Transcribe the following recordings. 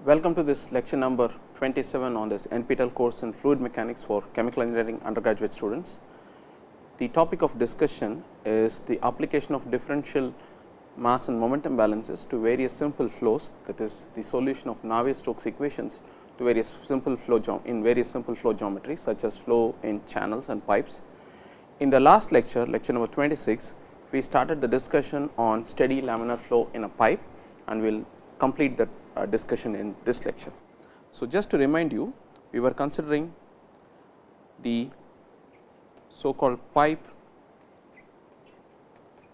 Welcome to this lecture number 27 on this NPTEL course in fluid mechanics for chemical engineering undergraduate students. The topic of discussion is the application of differential mass and momentum balances to various simple flows, that is the solution of Navier-Stokes equations to various simple flow geometries such as flow in channels and pipes. In the last lecture, lecture number 26, we started the discussion on steady laminar flow in a pipe, and we will complete the discussion in this lecture. So, just to remind you, we were considering the so called pipe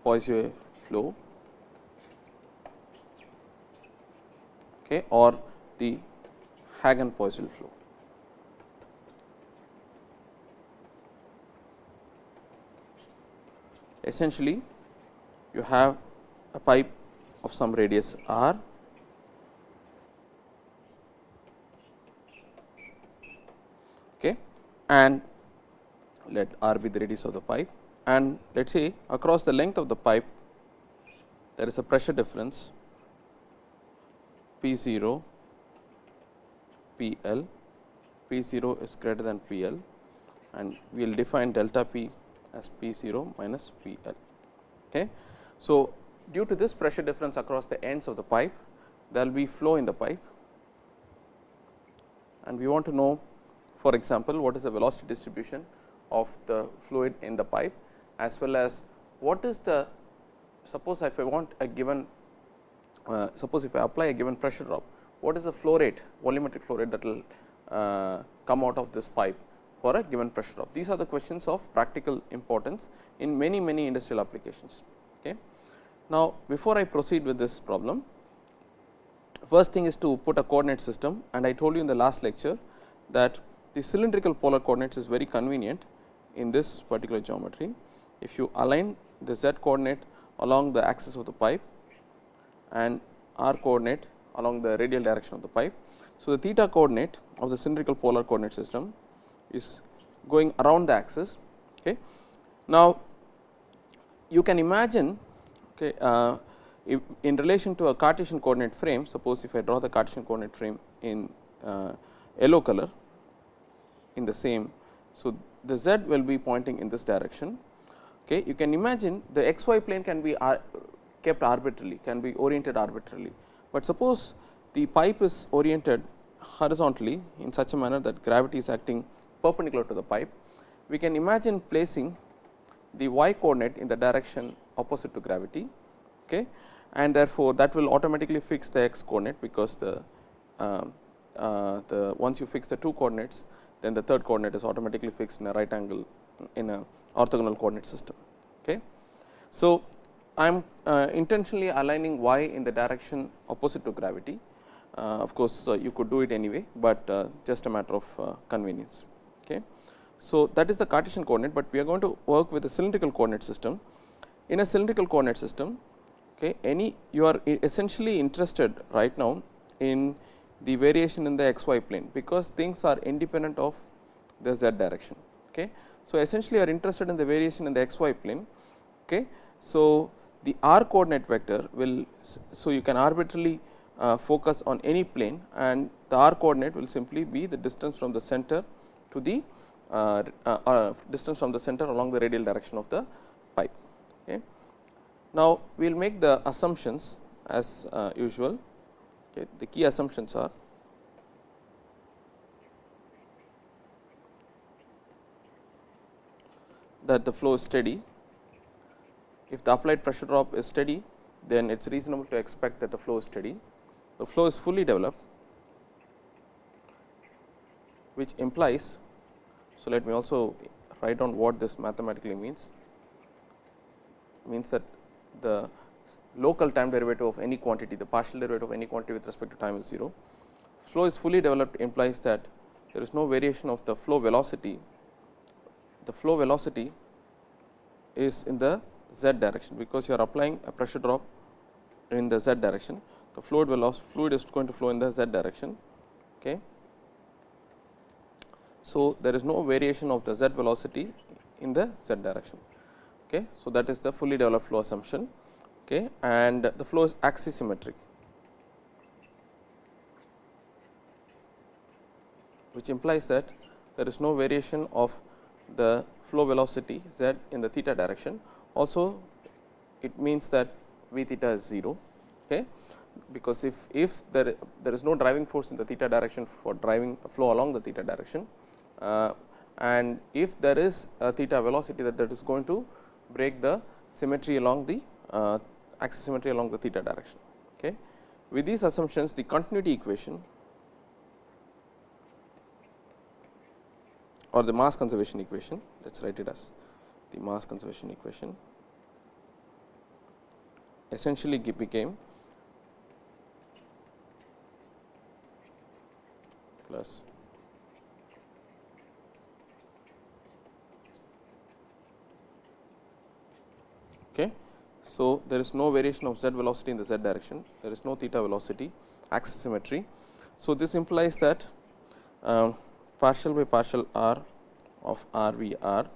Poiseuille flow, okay, or the Hagen-Poiseuille flow. Essentially, you have a pipe of some radius r, okay, and let r be the radius of the pipe, and let us say across the length of the pipe there is a pressure difference P 0 P L, P 0 is greater than P L, and we will define delta P as P 0 minus P L. Okay. So, due to this pressure difference across the ends of the pipe, there will be flow in the pipe, and we want to know, for example, what is the velocity distribution of the fluid in the pipe, as well as what is the, suppose if I want a given, suppose if I apply a given pressure drop, what is the flow rate, volumetric flow rate that will come out of this pipe for a given pressure drop. These are the questions of practical importance in many industrial applications. Okay. Now, before I proceed with this problem, first thing is to put a coordinate system, and I told you in the last lecture that the cylindrical polar coordinates is very convenient in this particular geometry. If you align the z coordinate along the axis of the pipe and r coordinate along the radial direction of the pipe. So, the theta coordinate of the cylindrical polar coordinate system is going around the axis. Okay. Now, you can imagine, okay, if in relation to a Cartesian coordinate frame, suppose if I draw the Cartesian coordinate frame in yellow color in the same. So, the z will be pointing in this direction. Okay. You can imagine the xy plane can be kept arbitrarily, can be oriented arbitrarily, but suppose the pipe is oriented horizontally in such a manner that gravity is acting perpendicular to the pipe. We can imagine placing the y coordinate in the direction opposite to gravity, okay, and therefore, that will automatically fix the x coordinate, because the once you fix the two coordinates, then the third coordinate is automatically fixed in a right angle in a orthogonal coordinate system. Okay. So, I am intentionally aligning y in the direction opposite to gravity. Of course, you could do it anyway, but just a matter of convenience. Okay. So, that is the Cartesian coordinate, but we are going to work with a cylindrical coordinate system. In a cylindrical coordinate system, okay, you are essentially interested right now in the variation in the xy plane, because things are independent of the z direction. Okay. So, essentially you are interested in the variation in the xy plane. Okay. So, the r coordinate vector will, so you can arbitrarily focus on any plane, and the r coordinate will simply be the distance from the center to the distance from the center along the radial direction of the pipe. Okay. Now, we will make the assumptions as usual. Okay. The key assumptions are that the flow is steady. If the applied pressure drop is steady, then it is reasonable to expect that the flow is steady. The flow is fully developed, which implies, so let me also write down what this mathematically means. Means that the local time derivative of any quantity, the partial derivative of any quantity with respect to time is 0. Flow is fully developed implies that there is no variation of the flow velocity. The flow velocity is in the z direction, because you are applying a pressure drop in the z direction. The fluid is going to flow in the z direction. Okay. So, there is no variation of the z velocity in the z direction. Okay. So, that is the fully developed flow assumption, okay, and the flow is axisymmetric. which implies that there is no variation of the flow velocity z in the theta direction. Also, it means that v theta is 0, okay, because if there is no driving force in the theta direction for driving a flow along the theta direction, and if there is a theta velocity that is going to break the symmetry along the axis symmetry along the theta direction. Okay. With these assumptions, the continuity equation or the mass conservation equation, let us write it as the mass conservation equation, essentially became plus okay. So, there is no variation of z velocity in the z direction, there is no theta velocity, axis symmetry. So, this implies that partial by partial r of r v r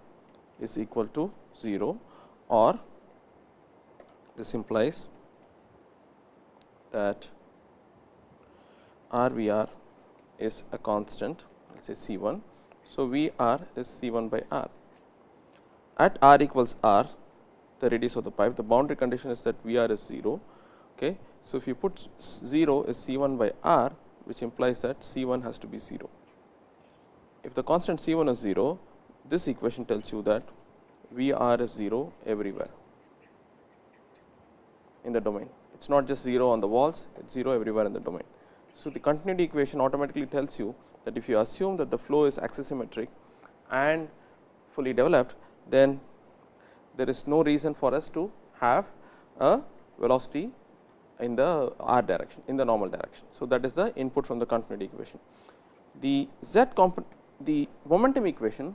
is equal to 0, or this implies that r v r is a constant, let us say C 1. So, V r is C 1 by r. At r equals r, the radius of the pipe, the boundary condition is that V r is 0. Okay. So, if you put 0 is C 1 by r, which implies that C 1 has to be 0. If the constant C 1 is 0, this equation tells you that V r is 0 everywhere in the domain. It is not just 0 on the walls, it is 0 everywhere in the domain. So, the continuity equation automatically tells you that if you assume that the flow is axisymmetric and fully developed, then there is no reason for us to have a velocity in the r direction, in the normal direction. So, that is the input from the continuity equation. The the momentum equation,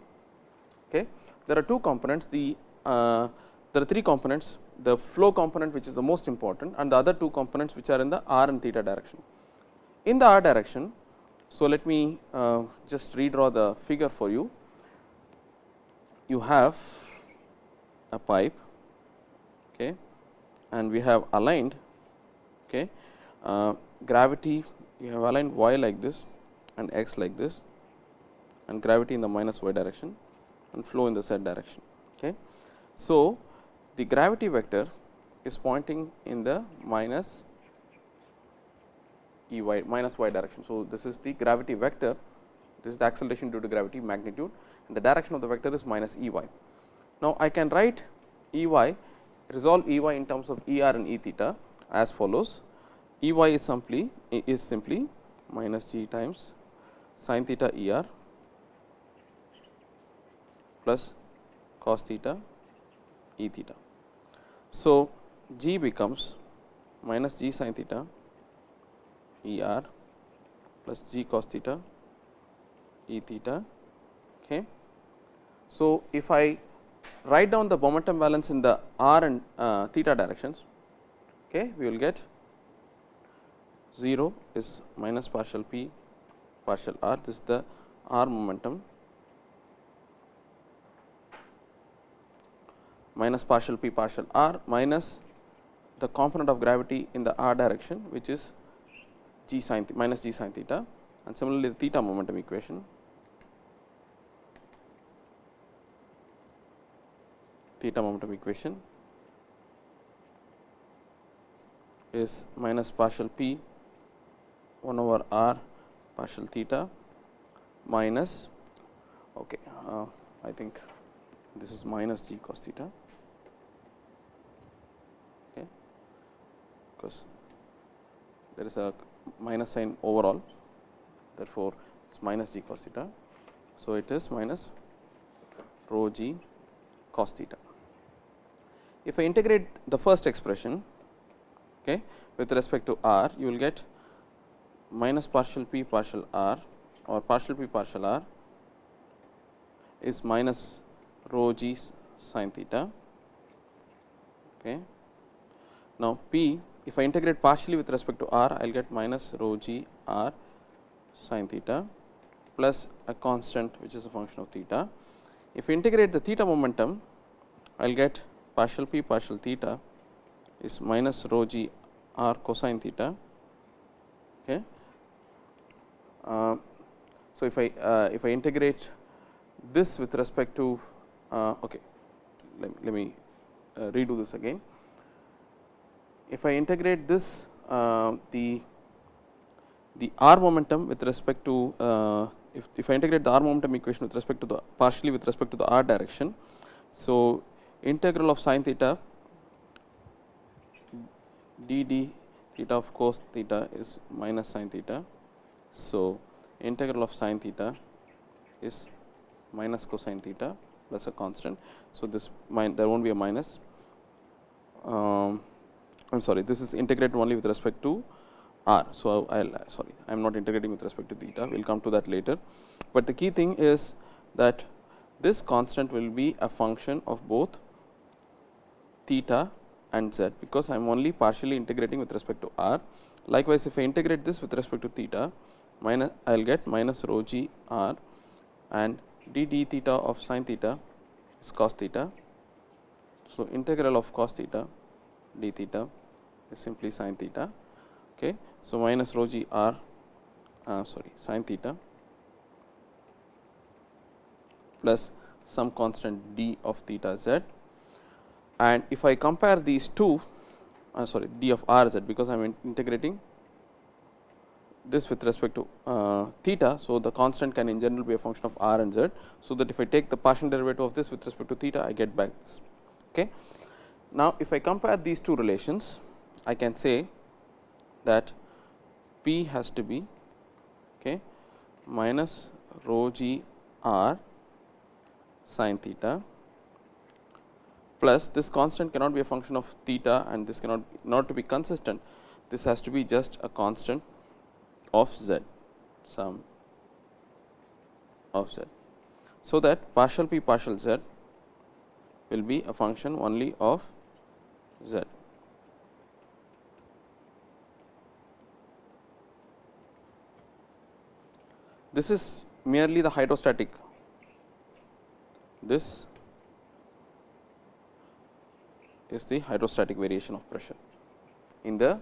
okay, there are two components, there are three components, the flow component which is the most important, and the other two components which are in the r and theta direction. In the r direction, so let me just redraw the figure for you. You have a pipe, okay, and we have aligned, okay, gravity, you have aligned y like this and x like this, and gravity in the minus y direction and flow in the z direction. Okay. So, the gravity vector is pointing in the minus E y minus y direction. So, this is the gravity vector, this is the acceleration due to gravity magnitude, and the direction of the vector is minus E y. Now, I can write E y, resolve E y in terms of E r and E theta as follows. E y is simply minus g times sin theta E r plus cos theta E theta. So, g becomes minus g sin theta E r plus g cos theta E theta. Okay. So, if I write down the momentum balance in the r and theta directions, okay, we will get 0 is minus partial p partial r, this is the r momentum, minus partial p partial r minus the component of gravity in the r direction, which is g sin minus g sin theta, and similarly the theta momentum equation, is minus partial p 1 over r partial theta minus, okay, I think this is minus g cos theta, okay, because there is a minus sign overall, therefore, it is minus g cos theta. So, it is minus rho g cos theta. If I integrate the first expression, okay, with respect to r, you will get minus partial p partial r or partial p partial r is minus rho g sin theta. Okay. Now, p, if I integrate partially with respect to r, I will get minus rho g r sin theta plus a constant which is a function of theta. If I integrate the theta momentum, I will get partial p partial theta is minus rho g r cosine theta. Okay. So, So, if I integrate this with respect to okay, let me redo this again. If I integrate this the r momentum with respect to if I integrate the r momentum equation with respect to the partially with respect to the r direction. So, integral of sin theta d d theta of cos theta is minus sin theta. So, integral of sin theta is minus cosine theta plus a constant. So, this there will not be a minus. I am sorry, this is integrated only with respect to r. So, I am not integrating with respect to theta, we will come to that later. But the key thing is that this constant will be a function of both theta and z, because I am only partially integrating with respect to r. Likewise, if I integrate this with respect to theta, minus I will get minus rho g r, and d d theta of sin theta is cos theta. So, integral of cos theta d theta is simply sin theta. Okay. So, minus rho g r sin theta plus some constant d of theta z. And if I compare these two d of r z, because I am integrating this with respect to theta. So, the constant can in general be a function of r and z. So, that if I take the partial derivative of this with respect to theta, I get back this. Okay. Now, if I compare these two relations, I can say that P has to be minus rho g r sin theta plus this constant cannot be a function of theta, and this cannot not to be consistent, this has to be just a constant of z, sum of z. So, that partial p partial z will be a function only of z. This is merely the hydrostatic, this is the hydrostatic variation of pressure in the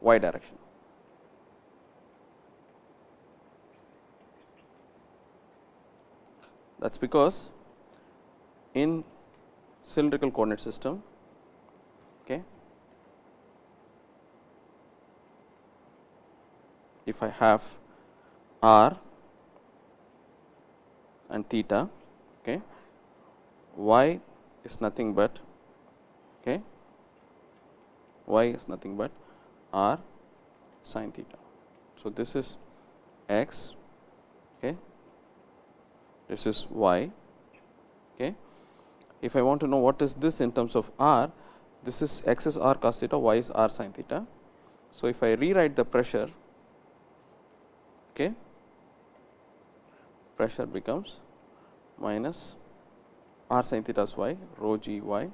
y direction. That is because in cylindrical coordinate system, if I have r and theta, y is nothing but r sin theta. So, this is x, this is y. If I want to know what is this in terms of r, this is x is r cos theta, y is r sin theta. So, if I rewrite the pressure, pressure becomes minus r sin theta is y, rho g y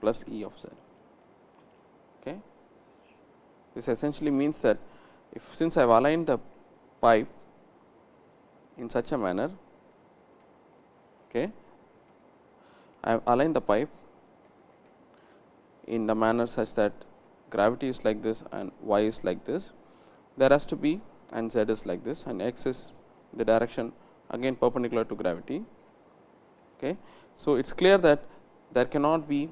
plus E of z. This essentially means that since I have aligned the pipe in such a manner, I have aligned the pipe in the manner such that gravity is like this and y is like this, there has to be, and z is like this, and x is the direction again perpendicular to gravity. So, it is clear that there cannot be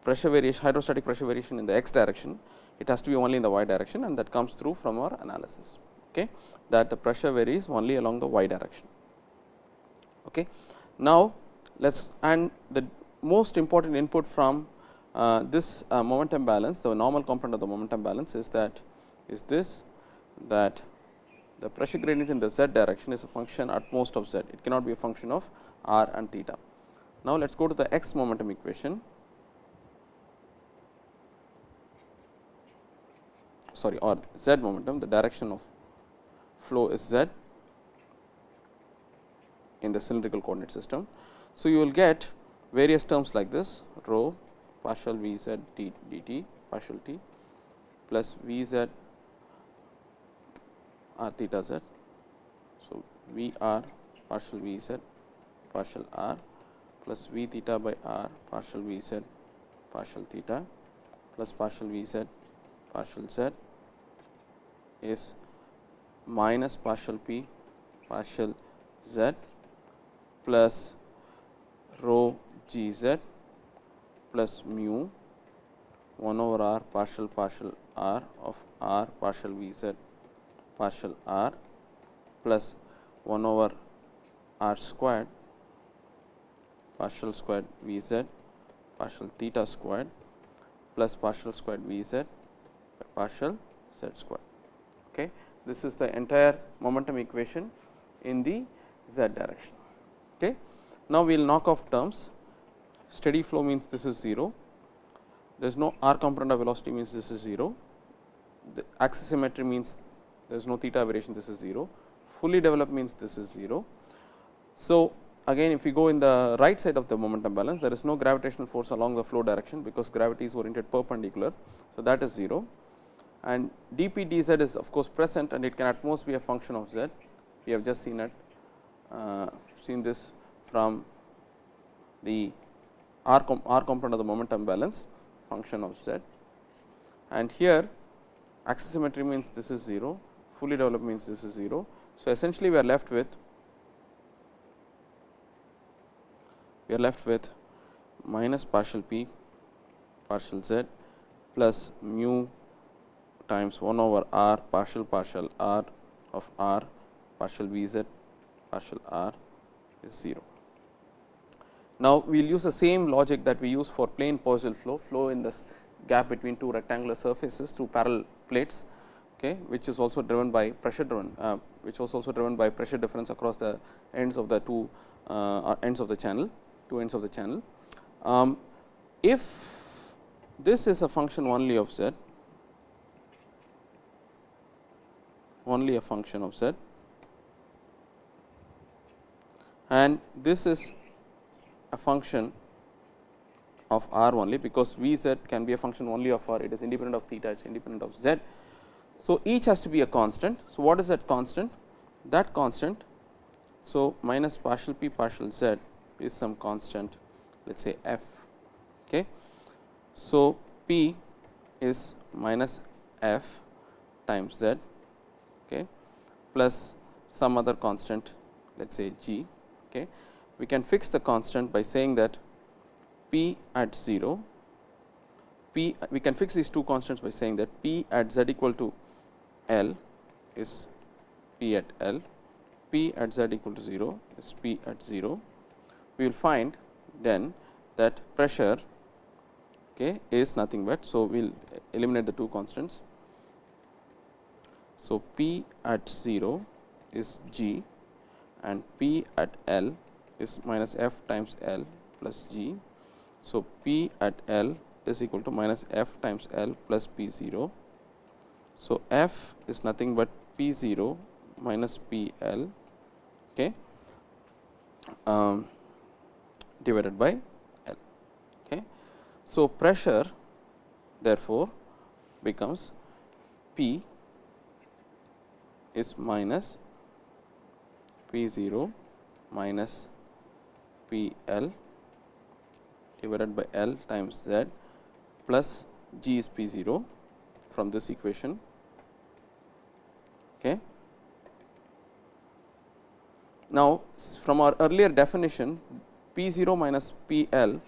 pressure variation, hydrostatic pressure variation in the x direction, it has to be only in the y direction, and that comes through from our analysis, that the pressure varies only along the y direction. Now, let us, and the most important input from this momentum balance, the normal component of the momentum balance is that the pressure gradient in the z direction is a function at most of z, it cannot be a function of r and theta. Now, let us go to the x momentum equation, or z momentum, the direction of flow is z in the cylindrical coordinate system. So, you will get various terms like this, rho partial v z t dt partial t plus v z r theta z. So, v r partial v z partial r plus v theta by r partial v z partial theta plus partial v z partial z is minus partial p partial z plus rho g z plus mu 1 over r partial r of r partial v z partial r plus 1 over r squared partial squared v z partial theta squared plus partial squared v z by partial z squared. Okay. This is the entire momentum equation in the z direction. Okay. Now, we will knock off terms. Steady flow means this is 0, there is no r component of velocity means this is 0, the axis symmetry means there is no theta variation, this is 0, fully developed means this is 0. So, again if we go in the right side of the momentum balance, there is no gravitational force along the flow direction, because gravity is oriented perpendicular. So, that is 0, and dp dz is of course present, and it can at most be a function of z. We have just seen it, seen this from the r component of the momentum balance function of z, and here axis symmetry means this is 0, fully developed means this is 0. So, essentially we are left with minus partial p partial z plus mu times 1 over r partial r of r partial v z partial r is 0. Now, we will use the same logic that we use for plane Poiseuille flow in this gap between two rectangular surfaces through parallel plates, okay, which is also driven by pressure difference across the ends of the two ends of the channel, if this is a function only of z, only a function of z, and this is a function of r only, because v z can be a function only of r, it is independent of theta, it is independent of z. So, each has to be a constant. So, what is that constant? That constant, so minus partial p partial z is some constant, let us say f. Okay. So, p is minus f times z, okay, plus some other constant, let us say g. Okay. We can fix the constant by saying that p at 0, we can fix these two constants by saying that p at z equal to L is p at L, p at z equal to 0 is p at 0. We will find then that pressure, okay, is nothing but, so we will eliminate the two constants. So, p at 0 is g and p at L is minus f times L plus g. So, p at L is equal to minus f times L plus p 0. So, f is nothing but p 0 minus p L, okay, divided by L. Okay. So, pressure therefore becomes p is minus p 0 minus p L divided by L times z plus g is p 0 from this equation. Okay. Now, from our earlier definition, p 0 minus p L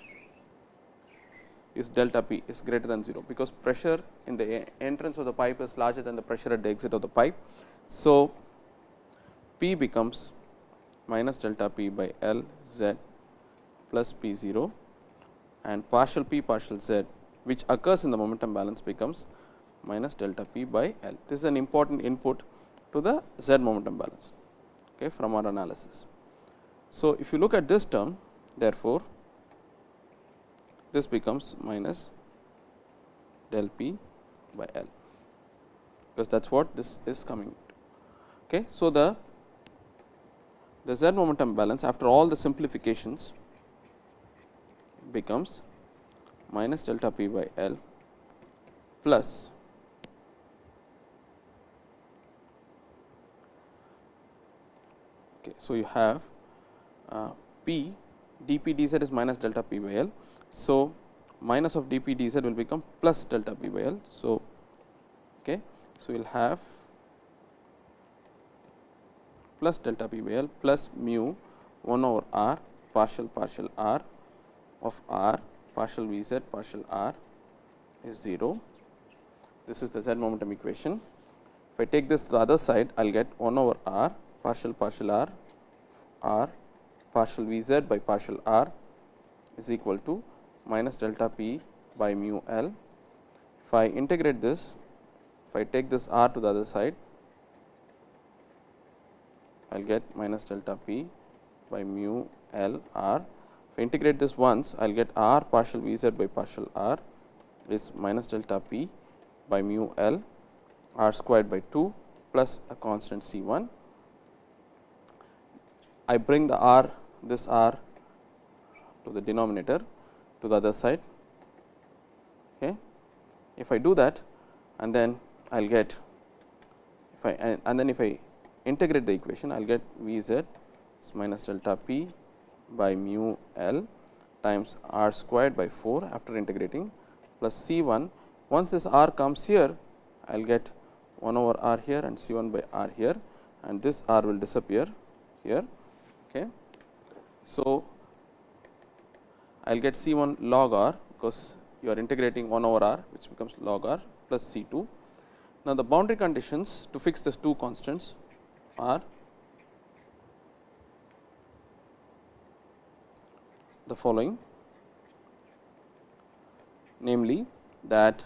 is delta p is greater than 0, because pressure in the entrance of the pipe is larger than the pressure at the exit of the pipe. So, p becomes minus delta p by L z plus p 0, and partial p partial z which occurs in the momentum balance becomes minus delta p by L. This is an important input to the z momentum balance, okay, from our analysis. So, if you look at this term, therefore, this becomes minus del p by L, because that is what this is coming to. Okay. So, the z momentum balance after all the simplifications becomes minus delta p by L plus okay. So, you have p dp dz is minus delta p by L. So, minus of dp dz will become plus delta p by L. So, okay. So, you will have plus delta p by L plus mu 1 over r partial r of r partial V z partial r is 0. This is the z momentum equation. If I take this to the other side, I will get 1 over r partial r partial V z by partial r is equal to minus delta p by mu L. If I integrate this, if I take this r to the other side, I will get minus delta p by mu L r. If I integrate this once, I will get r partial V z by partial r is minus delta p by mu L r squared by 2 plus a constant C 1. I bring the r, this r to the denominator to the other side. Okay. If I do that, and then I will get, if I and then if I integrate the equation, I will get V z is minus delta p by mu L times r squared by 4 after integrating plus C 1. Once this r comes here, I will get 1 over r here and C 1 by r here, and this r will disappear here. Okay. So, I will get C 1 log r, because you are integrating 1 over r, which becomes log r plus C 2. Now, the boundary conditions to fix these two constants are the following, namely that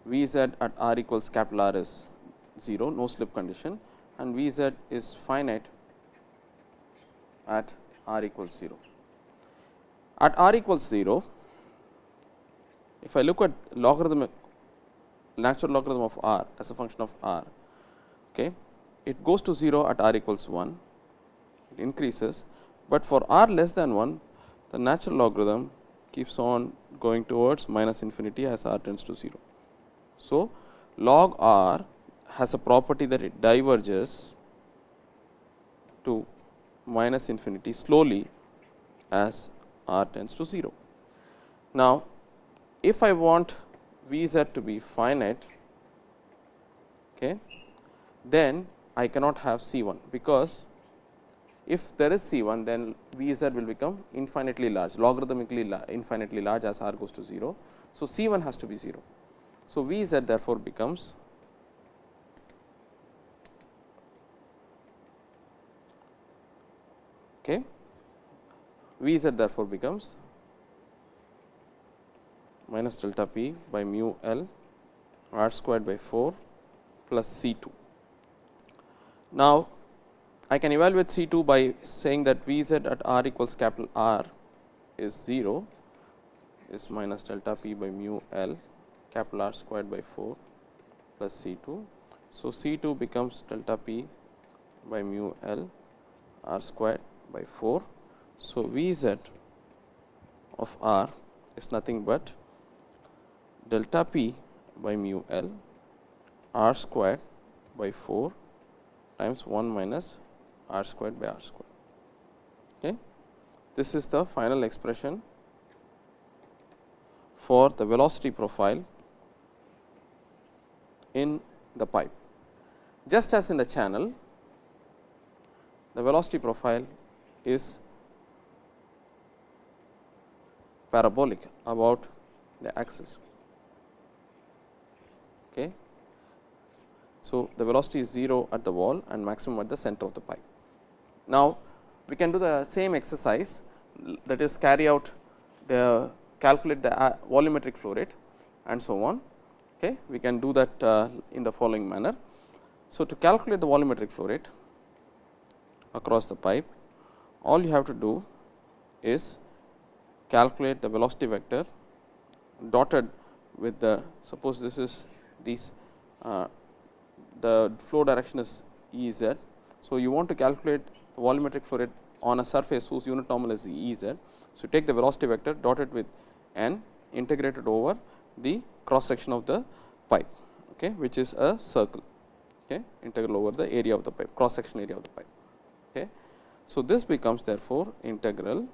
V z at r equals capital R is 0, no slip condition, and V z is finite at r equals 0. At r equals 0, if I look at logarithmic natural logarithm of r as a function of r, okay, it goes to 0 at r equals 1, it increases, but for r less than 1, the natural logarithm keeps on going towards minus infinity as r tends to 0. So, log r has a property that it diverges to minus infinity slowly as r tends to 0. Now, if I want V z to be finite, okay, then I cannot have C 1, because if there is C 1, then V z will become infinitely large, logarithmically infinitely large as r goes to 0. So, C 1 has to be 0. So, V z therefore becomes okay, V z therefore becomes minus delta p by mu L r squared by 4 plus C 2. Now, I can evaluate C 2 by saying that V z at r equals capital R is 0 is minus delta p by mu L capital R squared by 4 plus C 2. So, C 2 becomes delta p by mu L r squared by 4. So, V z of r is nothing but delta p by mu L r squared by 4 times 1 minus r squared by r squared. Okay. This is the final expression for the velocity profile in the pipe. Just as in the channel, the velocity profile is parabolic about the axis. Okay. So, the velocity is 0 at the wall and maximum at the center of the pipe. Now, we can do the same exercise, that is carry out the calculate the volumetric flow rate and so on. Okay. We can do that in the following manner. So, to calculate the volumetric flow rate across the pipe, all you have to do is calculate the velocity vector dotted with the, suppose this is these the flow direction is E z. So, you want to calculate the volumetric flow rate on a surface whose unit normal is E z. So, take the velocity vector dotted with n integrated over the cross section of the pipe, okay, which is a circle, okay, integral over the area of the pipe, cross section area of the pipe. Okay. So, this becomes therefore integral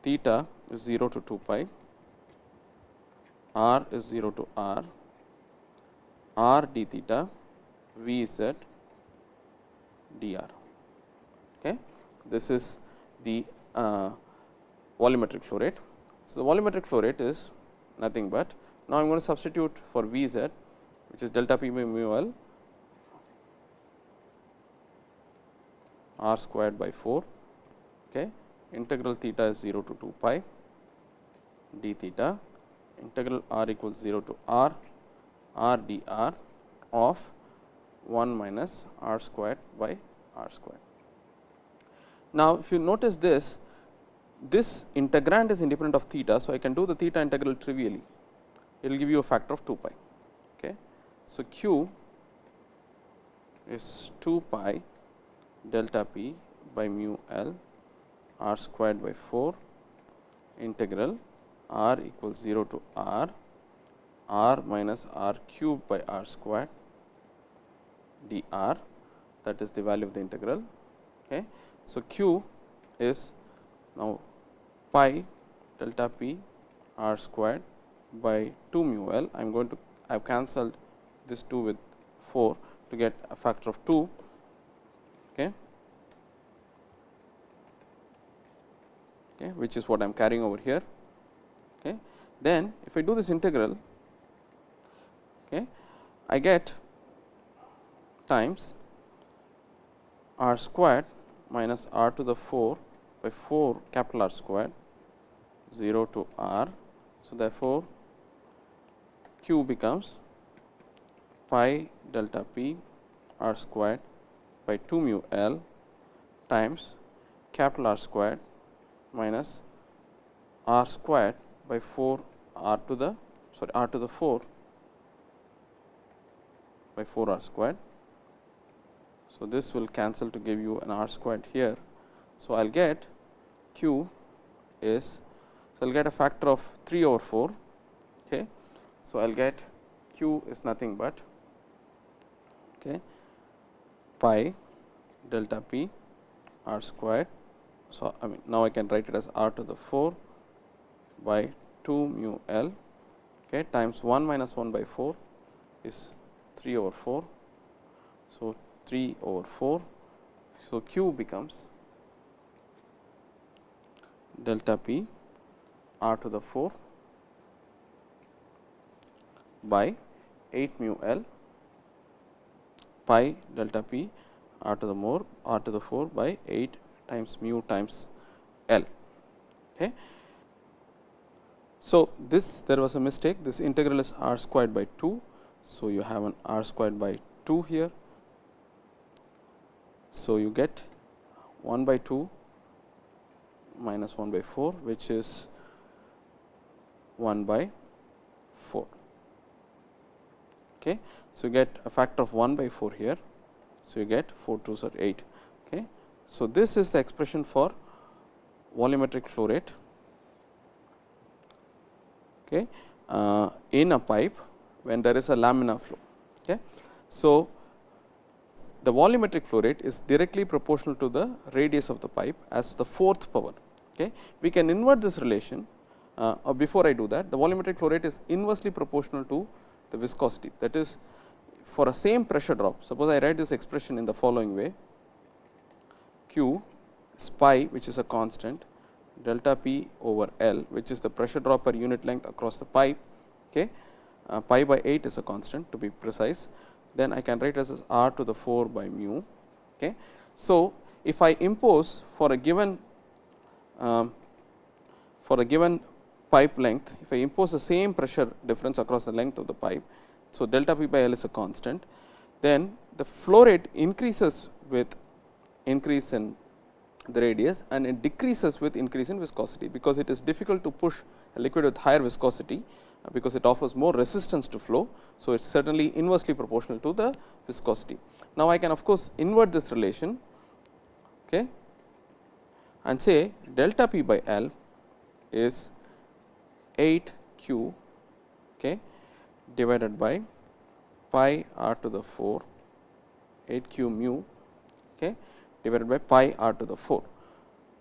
theta is 0 to 2 pi, r is 0 to r d theta V z dr. Okay. This is the volumetric flow rate. So, the volumetric flow rate is nothing but, now I am going to substitute for V z, which is delta p by mu L r squared by 4, okay. Integral theta is 0 to 2 pi d theta, integral r equals 0 to r dr of 1 minus r squared by r squared. Now, if you notice this integrand is independent of theta. So, I can do the theta integral trivially, it will give you a factor of 2 pi. Okay. So, q is 2 pi delta p by mu L r squared by 4 integral r equals 0 to r minus r cube by r squared dr, that is the value of the integral. Okay. So, q is now pi delta p r squared by 2 mu L. I am going to, I have cancelled this 2 with 4 to get a factor of 2. Okay. Okay, which is what I am carrying over here. Okay. Then, if I do this integral, okay, I get times r squared minus r to the 4 by 4 capital R squared 0 to r. So, therefore, q becomes pi delta p r squared by 2 mu L times capital R squared minus r squared by 4 r to the 4 by 4 r squared. So, this will cancel to give you an r squared here. So, I will get q is, so I will get a factor of 3 over 4. Okay. So, I will get q is nothing but, okay, pi delta p r squared. So, I mean now I can write it as r to the 4 by 2 mu L, okay, times 1 minus 1 by 4 is 3 over 4. So, 3 over 4. So, q becomes delta p r to the 4 by 8 mu L pi delta p r to the 4 by 8 times mu times L. Okay. So, this there was a mistake, this integral is r squared by 2. So, you have an r squared by 2 here. So, you get 1 by 2 minus 1 by 4, which is 1 by 4. Okay. So, you get a factor of 1 by 4 here. So, you get 4 2s are 8. Okay. So, this is the expression for volumetric flow rate, okay, in a pipe when there is a laminar flow. Okay. So, the volumetric flow rate is directly proportional to the radius of the pipe as the fourth power. Okay. We can invert this relation, or before I do that, the volumetric flow rate is inversely proportional to the viscosity. That is, for a same pressure drop, suppose I write this expression in the following way: q is pi, which is a constant, delta p over L, which is the pressure drop per unit length across the pipe. Okay. Pi by 8 is a constant, to be precise. Then I can write as r to the 4 by mu. Okay. So, if I impose for a given pipe length, if I impose the same pressure difference across the length of the pipe, so delta p by L is a constant, then the flow rate increases with increase in the radius and it decreases with increase in viscosity, because it is difficult to push a liquid with higher viscosity, because it offers more resistance to flow. So, it is certainly inversely proportional to the viscosity. Now, I can of course invert this relation, okay, and say delta p by L is 8 q, okay, divided by pi r to the 4, 8 q mu, okay, divided by pi r to the 4.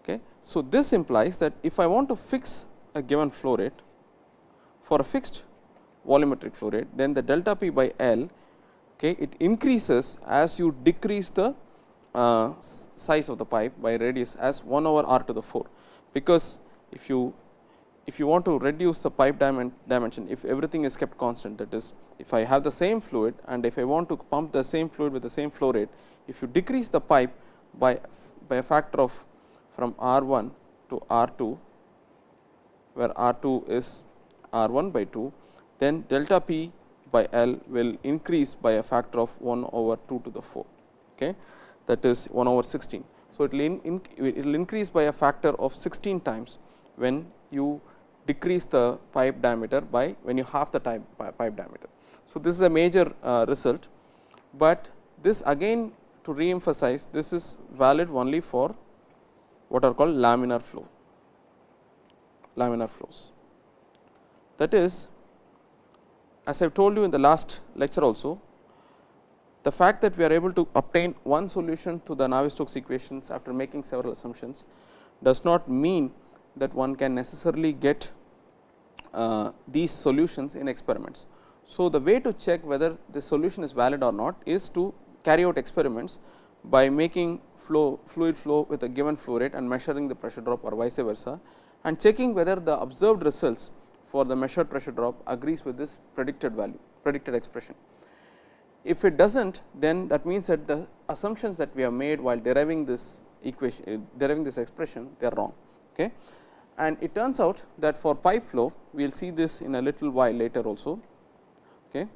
Okay. So, this implies that if I want to fix a given flow rate for a fixed volumetric flow rate, then the delta p by L, okay, it increases as you decrease the size of the pipe by radius as 1 over r to the 4, because if you want to reduce the pipe dimension, if everything is kept constant, that is, if I have the same fluid and if I want to pump the same fluid with the same flow rate, if you decrease the pipe by a factor of from r 1 to r 2, where r 2 is r 1 by 2, then delta p by L will increase by a factor of 1 over 2 to the 4, okay, that is 1 over 16. So, it will increase by a factor of 16 times when you decrease the pipe diameter by when you half the pipe diameter. So, this is a major result, but this again to re-emphasize, this is valid only for what are called laminar flows. That is, as I have told you in the last lecture also, the fact that we are able to obtain one solution to the Navier-Stokes equations after making several assumptions does not mean that one can necessarily get these solutions in experiments. So, the way to check whether the solution is valid or not is to carry out experiments by making fluid flow with a given flow rate and measuring the pressure drop or vice versa, and checking whether the observed results for the measured pressure drop agrees with this predicted expression. If it does not, then that means that the assumptions that we have made while deriving this equation, deriving this expression, they are wrong. Okay. And it turns out that for pipe flow, we will see this in a little while later also. Okay.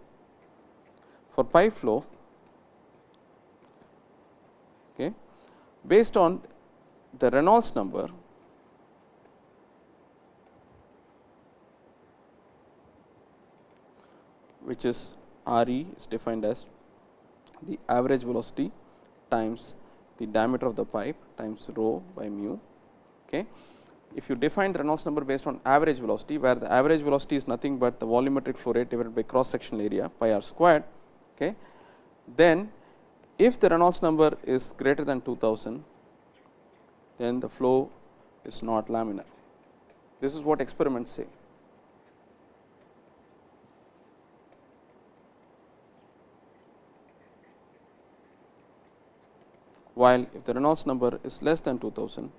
For pipe flow, okay, based on the Reynolds number, which is RE is defined as the average velocity times the diameter of the pipe times rho by mu. Okay. If you define the Reynolds number based on average velocity, where the average velocity is nothing but the volumetric flow rate divided by cross sectional area pi r squared, okay, then if the Reynolds number is greater than 2000, then the flow is not laminar. This is what experiments say. While if the Reynolds number is less than 2000,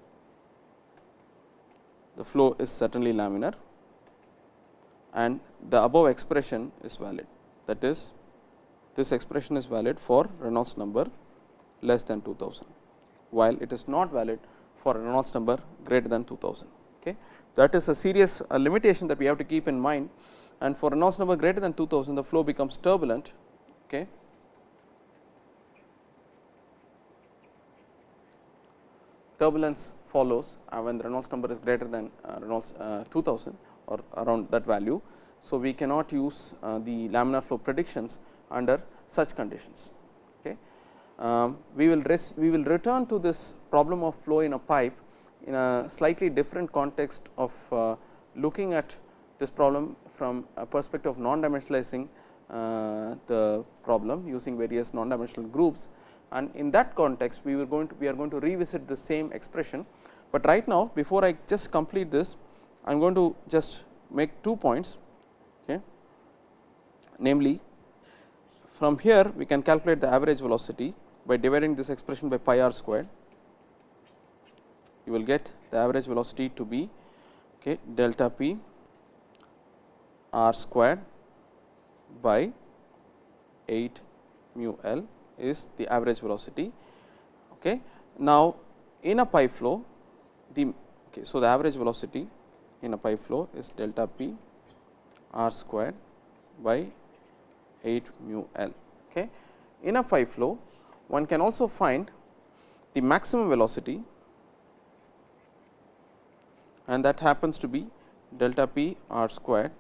the flow is certainly laminar, and the above expression is valid. That is, this expression is valid for Reynolds number less than 2000, while it is not valid for Reynolds number greater than 2000. Okay. That is a serious limitation that we have to keep in mind, and for Reynolds number greater than 2000, the flow becomes turbulent. Okay. Turbulence follows when the Reynolds number is greater than Reynolds 2000 or around that value. So, we cannot use the laminar flow predictions under such conditions. Okay. We will return to this problem of flow in a pipe in a slightly different context of looking at this problem from a perspective of non-dimensionalizing the problem using various non-dimensional groups. And in that context, we are going to revisit the same expression, but right now, before I just complete this, I am going to just make 2 points. Okay. Namely, from here we can calculate the average velocity by dividing this expression by pi r squared. You will get the average velocity to be, okay, delta p r squared by 8 mu L is the average velocity. Okay. Now, in a pipe flow, so the average velocity in a pipe flow is delta p r squared by 8 mu L. Okay. In a pipe flow, one can also find the maximum velocity, and that happens to be delta p r squared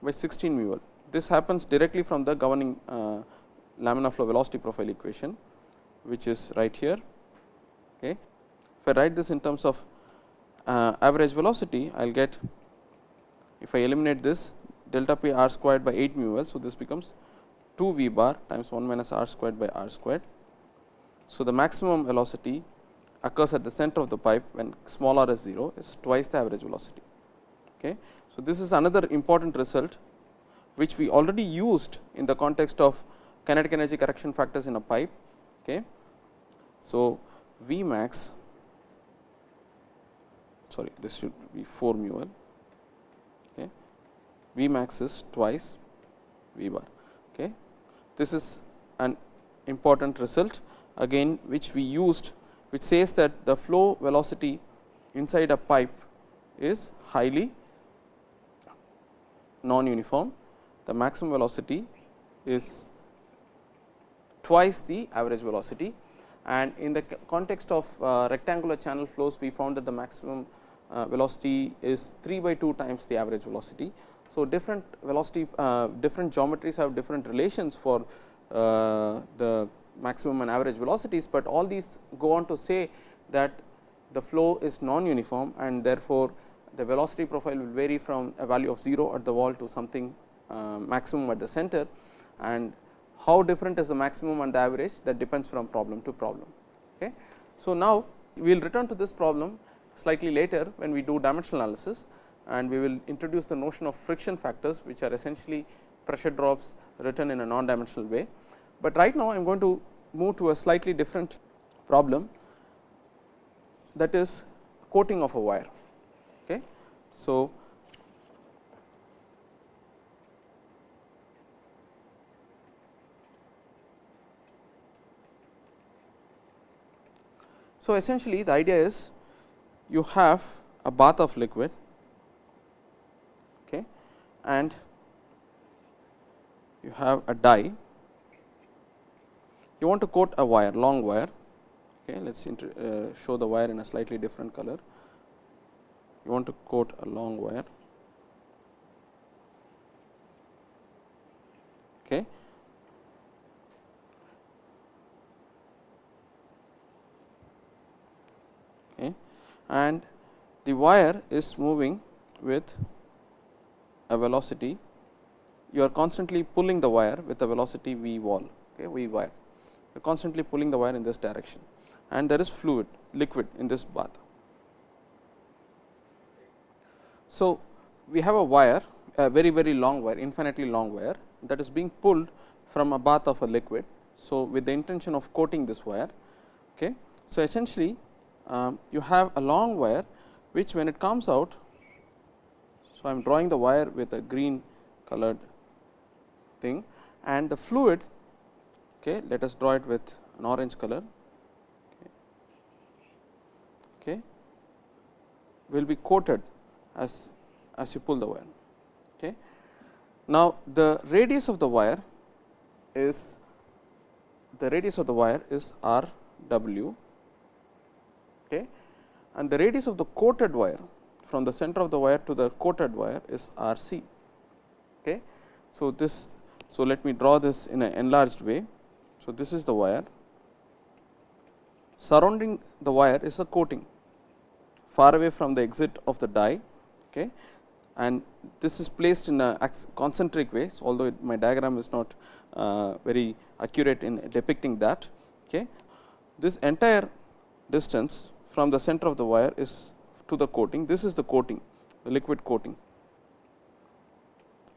by 16 mu L. This happens directly from the governing laminar flow velocity profile equation, which is right here. Okay. If I write this in terms of average velocity, I will get, if I eliminate this, delta p r squared by 8 mu L. So, this becomes 2 v bar times 1 minus r squared by r squared. So, the maximum velocity occurs at the center of the pipe when small r is 0, is twice the average velocity. Okay. So, this is another important result which we already used in the context of kinetic energy correction factors in a pipe. Okay. So, V max, sorry, this should be 4 mu L. Okay. V max is twice V bar. Okay. This is an important result again which we used, which says that the flow velocity inside a pipe is highly non-uniform. The maximum velocity is twice the average velocity, and in the context of rectangular channel flows, we found that the maximum velocity is 3/2 times the average velocity. So, different velocity, different geometries have different relations for the maximum and average velocities, but all these go on to say that the flow is non-uniform, and therefore, the velocity profile will vary from a value of 0 at the wall to something maximum at the center, and how different is the maximum and the average, that depends from problem to problem. Okay. So, now we will return to this problem slightly later when we do dimensional analysis, and we will introduce the notion of friction factors, which are essentially pressure drops written in a non-dimensional way. But right now I am going to move to a slightly different problem, that is coating of a wire. Okay. So, essentially the idea is you have a bath of liquid, okay, and you have a die. You want to coat a wire, long wire. Okay, let us show the wire in a slightly different color. You want to coat a long wire. Okay. Okay. And the wire is moving with a velocity. You are constantly pulling the wire with a velocity v wall, okay, v wire. You are constantly pulling the wire in this direction, and there is fluid, liquid in this bath. So, we have a wire, a very long wire, infinitely long wire, that is being pulled from a bath of a liquid. So, with the intention of coating this wire. Okay. So, essentially you have a long wire, which when it comes out, so I am drawing the wire with a green colored thing, and the fluid, okay, let us draw it with an orange color, okay, will be coated as you pull the wire. Okay. Now, the radius of the wire is R W, okay, and the radius of the coated wire from the center of the wire to the coated wire is R C. Okay. So, let me draw this in an enlarged way. So, this is the wire. Surrounding the wire is a coating far away from the exit of the die, okay, and this is placed in a concentric way. So, although my diagram is not very accurate in depicting that. Okay. This entire distance from the center of the wire is to the coating. This is the coating, the liquid coating,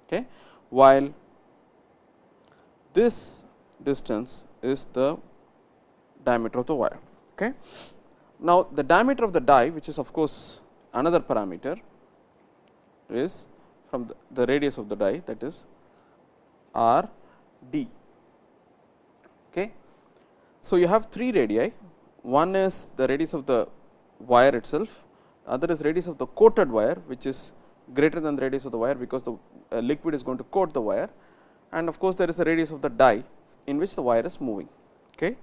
okay, while this distance is the diameter of the wire. Okay. Now, the diameter of the die, which is of course another parameter, is from the radius of the die, that is R D. Okay. So, you have 3 radii. One is the radius of the wire itself, the other is radius of the coated wire, which is greater than the radius of the wire, because the liquid is going to coat the wire, and of course, there is a radius of the die in which the wire is moving. Okay.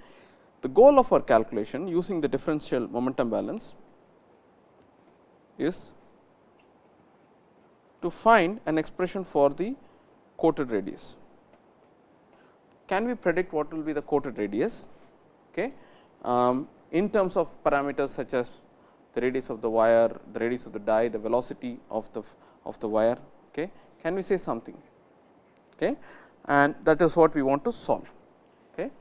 The goal of our calculation using the differential momentum balance is to find an expression for the coated radius. Can we predict what will be the coated radius? Okay. In terms of parameters such as the radius of the wire, the radius of the die, the velocity of the wire. Okay. Can we say something? Okay. And that is what we want to solve. Okay.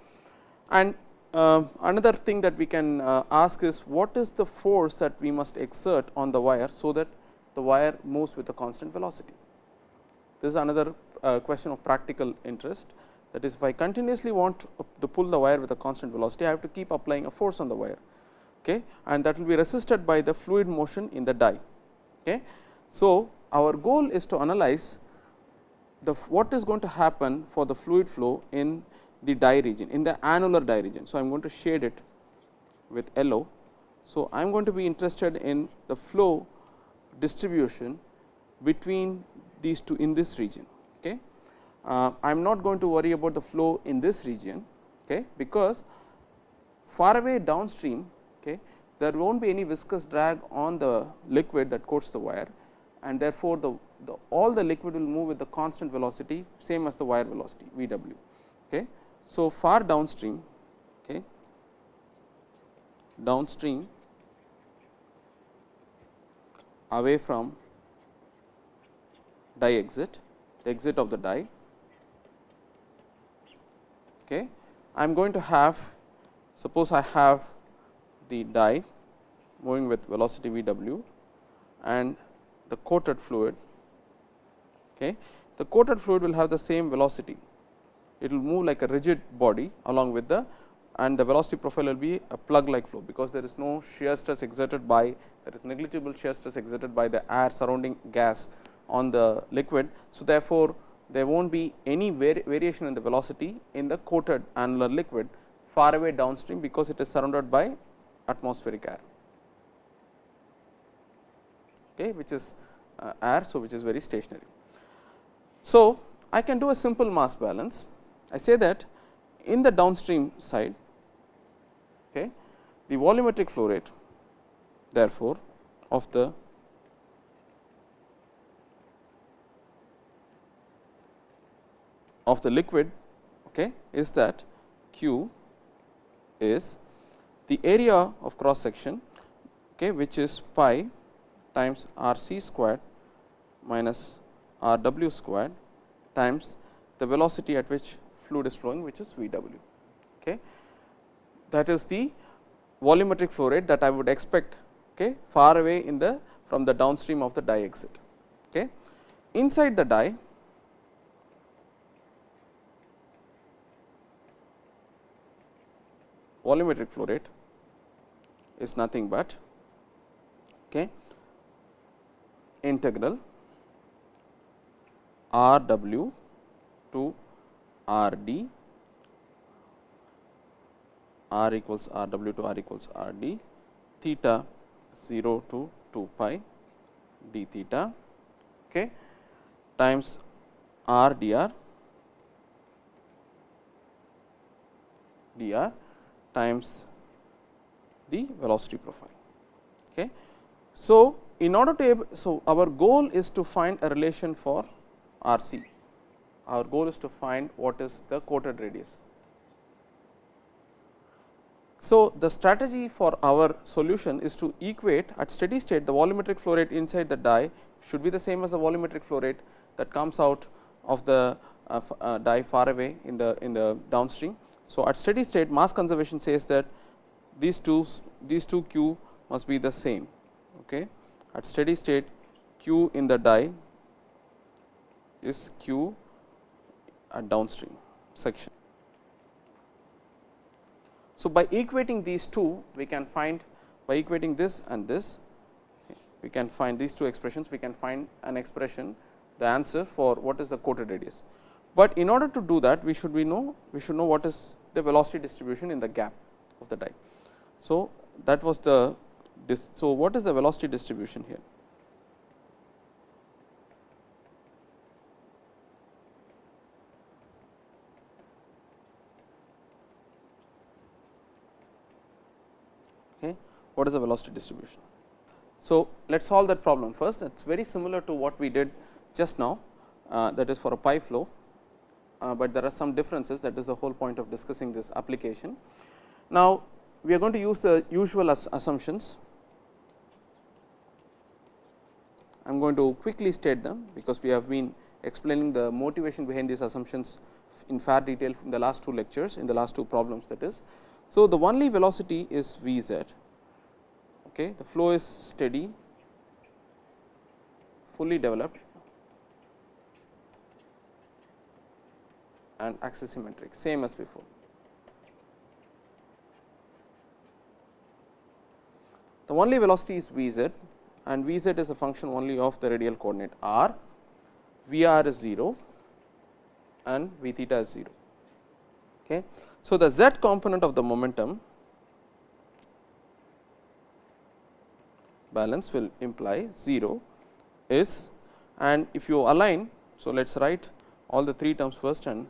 And another thing that we can ask is, what is the force that we must exert on the wire, so that the wire moves with a constant velocity. This is another question of practical interest, that is, if I continuously want to pull the wire with a constant velocity, I have to keep applying a force on the wire. okay, and that will be resisted by the fluid motion in the die. Okay. So, our goal is to analyze the what is going to happen for the fluid flow in the die region, in the annular die region. So, I am going to shade it with yellow. So, I am going to be interested in the flow distribution between these two in this region. Okay. I am not going to worry about the flow in this region, okay, because far away downstream, okay, there will not be any viscous drag on the liquid that coats the wire, and therefore, all the liquid will move with the constant velocity same as the wire velocity V w. Okay. So, far downstream, okay, downstream away from die exit, the exit of the die, okay, I am going to have, suppose I have the die moving with velocity V w and the coated fluid. Okay. The coated fluid will have the same velocity, it will move like a rigid body along with the, and the velocity profile will be a plug like flow, because there is no shear stress exerted by, there is negligible shear stress exerted by the air surrounding gas on the liquid. So, therefore, there will not be any variation in the velocity in the coated annular liquid far away downstream, because it is surrounded by atmospheric air, okay, which is air. So, which is very stationary. So, I can do a simple mass balance. I say that in the downstream side, okay, the volumetric flow rate therefore, of the liquid, okay, is that Q is the area of cross section, okay, which is pi times R c squared minus R w squared times the velocity at which fluid is flowing, which is V w. Okay. That is the volumetric flow rate that I would expect, okay, far away in the from the downstream of the die exit. Okay. Inside the die, volumetric flow rate is nothing but, okay, integral R w to R d, R equals R w to R equals R d, theta 0 to 2 pi d theta, okay, times R dr times the velocity profile. Okay. So, in order to so our goal is to find a relation for R c. Our goal is to find what is the coated radius. So, the strategy for our solution is to equate at steady state the volumetric flow rate inside the die should be the same as the volumetric flow rate that comes out of the die far away in the downstream. So, at steady state mass conservation says that these two Q must be the same. Okay. At steady state Q in the die is Q at downstream section. So, by equating these two, we can find, by equating this and this, we can find these two expressions, we can find an expression, the answer for what is the coated radius. But in order to do that, we should know what is the velocity distribution in the gap of the die. So, that was the so what is the velocity distribution here? Okay. What is the velocity distribution? So, let us solve that problem first. It is very similar to what we did just now, that is for a pi flow, but there are some differences, that is the whole point of discussing this application. Now, we are going to use the usual assumptions. I am going to quickly state them, because we have been explaining the motivation behind these assumptions in fair detail in the last two lectures, in the last two problems, that is. So, the only velocity is V z, okay. The flow is steady, fully developed and axisymmetric, same as before. the only velocity is v z, and v z is a function only of the radial coordinate r, v r is 0 and v theta is 0. Okay. So, the z component of the momentum balance will imply 0 is, and if you align. So, let us write all the 3 terms first, and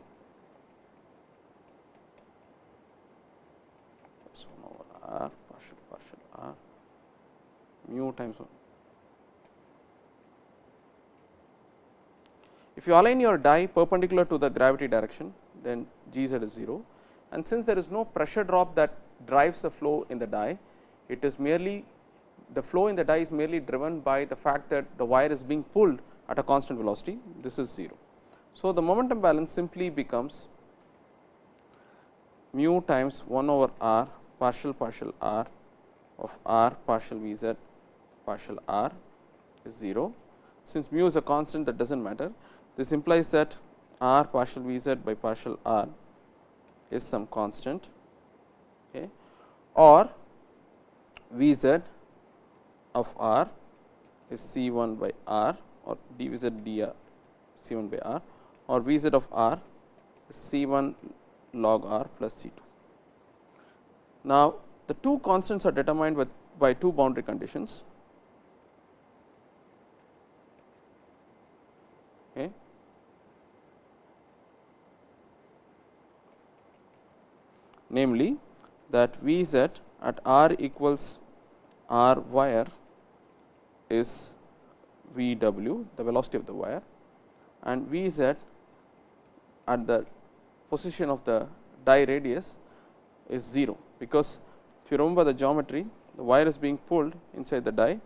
r partial r mu times 1. If you align your die perpendicular to the gravity direction, then G z is 0, and since there is no pressure drop that drives the flow in the die, it is merely the flow in the die is merely driven by the fact that the wire is being pulled at a constant velocity. This is 0. So, the momentum balance simply becomes mu times 1 over r partial r of r partial v z partial r is 0. Since mu is a constant, that does not matter. This implies that r partial v z by partial r is some constant, okay, or v z of r is C 1 by r, or d v z d r C 1 by r, or v z of r is C 1 log r plus C 2. Now, the two constants are determined by two boundary conditions. Okay. Namely, that v z at r equals r wire is v w, the velocity of the wire, and v z at the position of the die radius is 0, because if you remember the geometry, the wire is being pulled inside the die,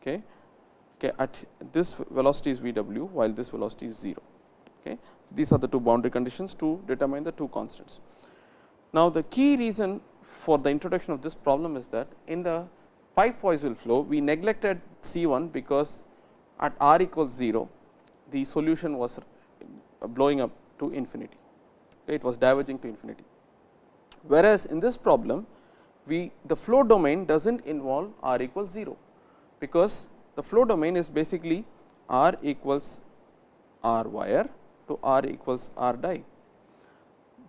okay, at this velocity is v w, while this velocity is 0. Okay. These are the two boundary conditions to determine the two constants. Now, the key reason for the introduction of this problem is that in the pipe Poiseuille flow, we neglected C 1, because at r equals 0, the solution was blowing up to infinity. Okay, it was diverging to infinity. Whereas, in this problem, the flow domain does not involve r equals 0, because the flow domain is basically r equals r wire to r equals r die.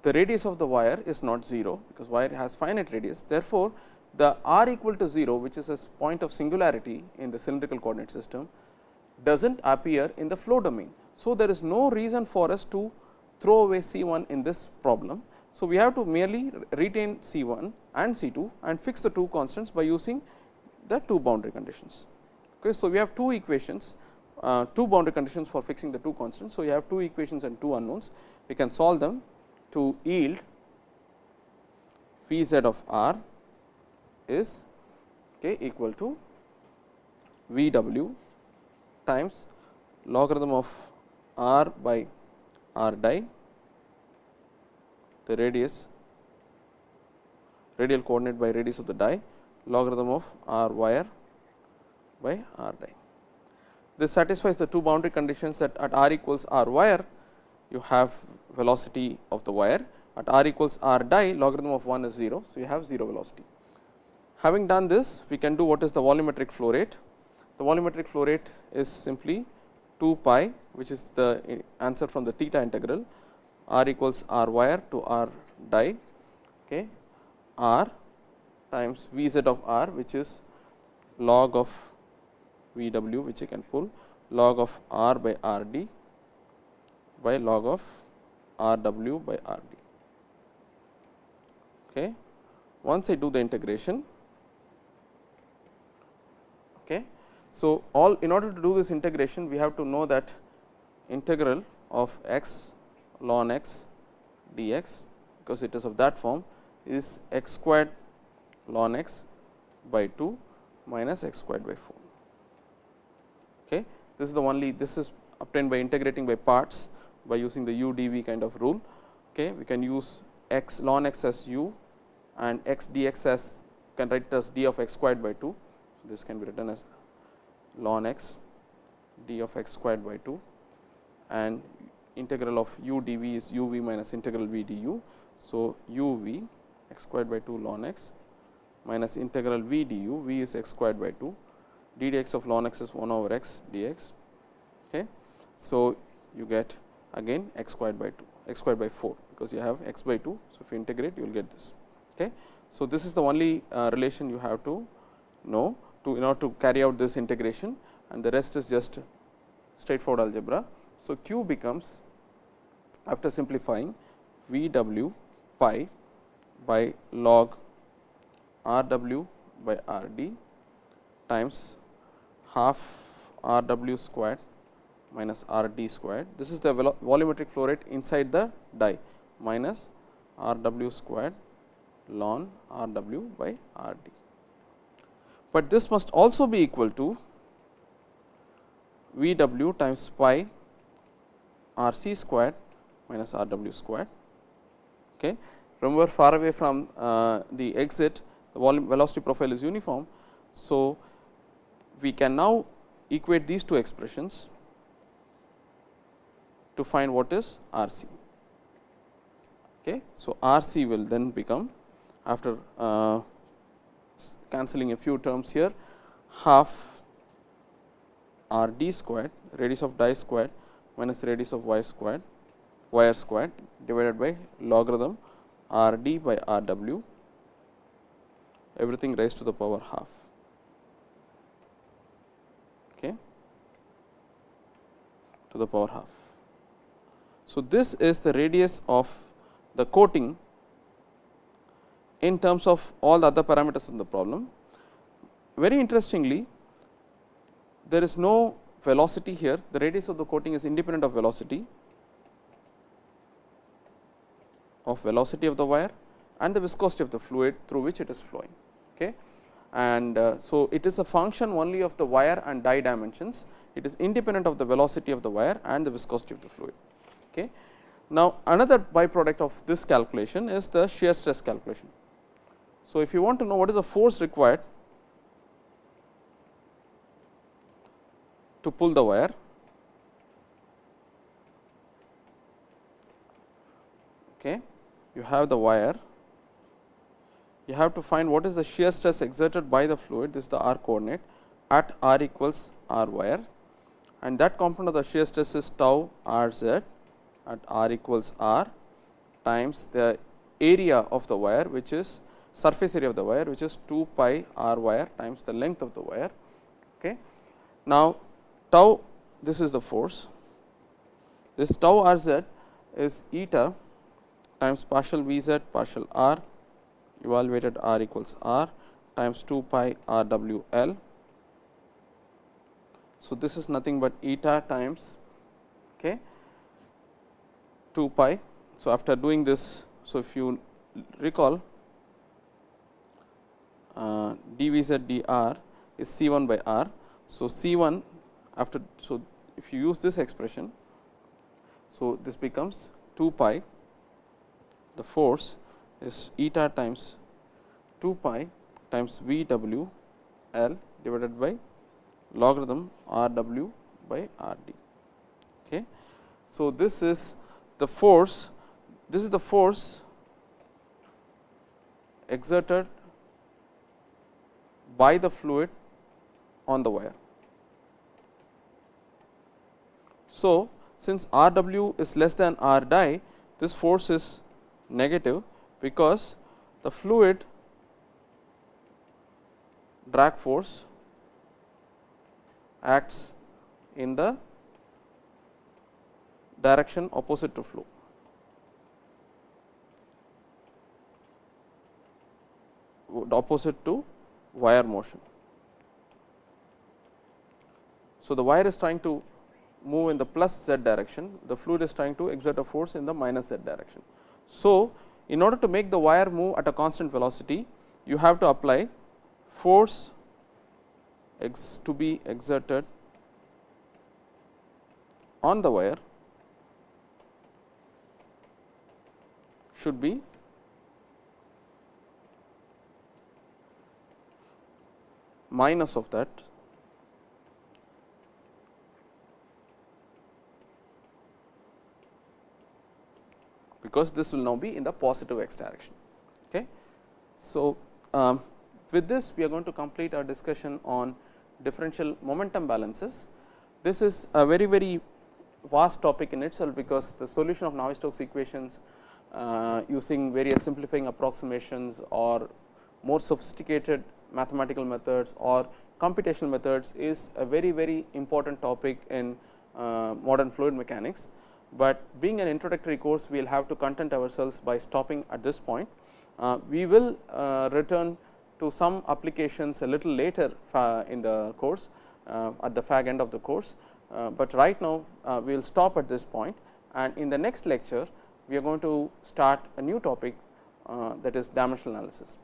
The radius of the wire is not 0, because wire has finite radius. Therefore, the r equal to 0, which is a point of singularity in the cylindrical coordinate system, does not appear in the flow domain. So, there is no reason for us to throw away C 1 in this problem. So, we have to merely retain C 1 and C 2 and fix the two constants by using the two boundary conditions. Okay. So, we have two equations, two boundary conditions for fixing the two constants. So, you have two equations and two unknowns. We can solve them to yield V z of r is, okay, equal to V w times logarithm of r by r die, the radius, radial coordinate by radius of the die, logarithm of r wire by r die. This satisfies the two boundary conditions that at r equals r wire, you have velocity of the wire, at r equals r die, logarithm of 1 is 0. So, you have 0 velocity. Having done this, we can do what is the volumetric flow rate. The volumetric flow rate is simply 2 pi, which is the answer from the theta integral, r equals r wire to r die, okay, r times V z of r, which is log of V w, which I can pull, log of r by r d by log of r w by r d. Okay. Once I do the integration, okay. So, in order to do this integration, we have to know that integral of x ln x dx, because it is of that form, is x squared ln x by 2 minus x squared by 4. Okay. This is the only, this is obtained by integrating by parts by using the u dv kind of rule. Okay. We can use x ln x as u and x dx as, can write it as d of x squared by 2. So, this can be written as ln x d of x squared by 2, and integral of u dv is u v minus integral v du. So, u v x squared by 2 ln x minus integral v du, v is x squared by 2, d dx of ln x is 1 over x dx. Okay. So, you get again x squared by 2, x squared by 4, because you have x by 2. So, if you integrate, you will get this. Okay. So, this is the only relation you have to know to in order to carry out this integration, and the rest is just straightforward algebra. So, q becomes, after simplifying, v w pi by log r w by r d times half r w squared minus r d squared. This is the volumetric flow rate inside the die, minus r w squared ln r w by r d. But this must also be equal to v w times pi r c squared minus r w squared. Okay. Remember, far away from the exit, the volume velocity profile is uniform. So, we can now equate these two expressions to find what is R c. Okay. So, R c will then become, after cancelling a few terms here, half r d squared, radius of die squared minus radius of y squared, y squared, divided by logarithm r d by r w, everything raised to the power half. Okay, to the power half. So, this is the radius of the coating in terms of all the other parameters in the problem. Very interestingly, there is no velocity here, the radius of the coating is independent of velocity of the wire and the viscosity of the fluid through which it is flowing. Okay. And so, it is a function only of the wire and die dimensions, it is independent of the velocity of the wire and the viscosity of the fluid. Okay. Now, another byproduct of this calculation is the shear stress calculation. So, if you want to know what is the force required to pull the wire, okay, you have the wire, you have to find what is the shear stress exerted by the fluid, this is the r coordinate, at r equals r wire, and that component of the shear stress is tau r z at r equals r times the area of the wire, which is surface area of the wire, which is 2 pi r wire times the length of the wire. Okay. Now, tau, this is the force, this tau r z is eta times partial v z partial r evaluated r equals r times 2 pi r w l. So, this is nothing but eta times, okay, 2 pi. So, after doing this, so if you recall, dvz dr is c1 by r. So, c1 after, so if you use this expression, so this becomes 2 pi, the force is eta times 2 pi times v w l divided by logarithm r w by r d. Okay. So, this is the force, this is the force exerted by the fluid on the wire. So, since r w is less than r die, this force is negative, because the fluid drag force acts in the direction opposite to flow. Opposite to wire motion. So, the wire is trying to move in the plus z direction, the fluid is trying to exert a force in the minus z direction. So, in order to make the wire move at a constant velocity, you have to apply force to be exerted on the wire should be minus of that because this will now be in the positive x direction. Okay. So, with this we are going to complete our discussion on differential momentum balances. This is a very vast topic in itself, because the solution of Navier-Stokes equations using various simplifying approximations or more sophisticated mathematical methods or computational methods is a very important topic in modern fluid mechanics. But being an introductory course, we will have to content ourselves by stopping at this point. We will return to some applications a little later in the course, at the fag end of the course, but right now we will stop at this point, and in the next lecture we are going to start a new topic, that is dimensional analysis.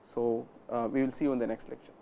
So, we will see you in the next lecture.